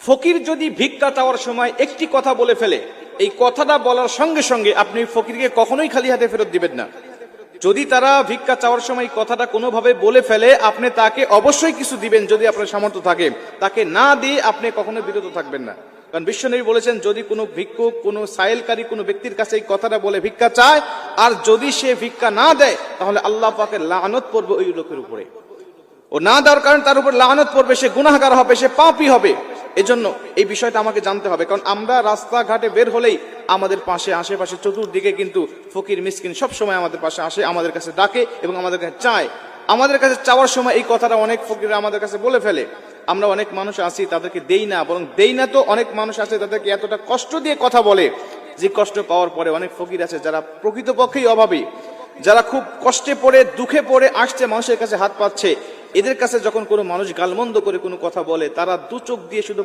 ফকির যদি ভিক্ষা চাওয়ার সময় একটি কথা বলে ফেলে, এই কথাটা বলার সঙ্গে সঙ্গে আপনি ফকিরকে কখনোই খালি হাতে ফেরত দিবেন না। যদি তারা ভিক্ষা চাওয়ার সময় কথাটা কোনোভাবে বলে ফেলে, আপনি তাকে অবশ্যই কিছু দিবেন যদি আপনার সামর্থ্য থাকে। তাকে না দিয়ে আপনি কখনো বিরত থাকবেন না। কারণ বিশ্বনবী বলেছেন, যদি কোনো ভিক্ষুক, কোনো সাইলকারী কোনো ব্যক্তির কাছে এই কথাটা বলে ভিক্ষা চায়, আর যদি সে ভিক্ষা না দেয়, তাহলে আল্লাহ পাকের লানত পড়বে ওই লোকের উপরে। ও না দেওয়ার কারণে তার উপর লানত পড়বে, সে গুনাহগার হবে, সে পাপী হবে। এজন্য এই বিষয়টা আমাকে জানতে হবে। কারণ আমরা রাস্তাঘাটে বের হলেই আমাদের পাশে, আশেপাশে, চতুর্দিকে কিন্তু ফকির মিসকিন সব সময় আমাদের পাশে আসে, আমাদের কাছে ডাকে এবং আমাদের কাছে চায়। আমাদের কাছে চাওয়ার সময় এই কথাটা অনেক ফকির আমাদের কাছে বলে ফেলে। আমরা অনেক মানুষ আছি তাদেরকে দেই না, বরং দেই না তো অনেক মানুষ আছে তাদেরকে এতটা কষ্ট দিয়ে কথা বলে, যে কষ্ট পাওয়ার পরে অনেক ফকির আছে যারা প্রকৃতপক্ষেই অভাবী, যারা খুব কষ্টে পড়ে, দুঃখে পড়ে আসছে, মানুষের কাছে হাত পাচ্ছে। এদের কাছে যখন কোনো মানুষ গালমন্দ করে কোনো কথা বলে, তারা দু চোখ দিয়ে শুধু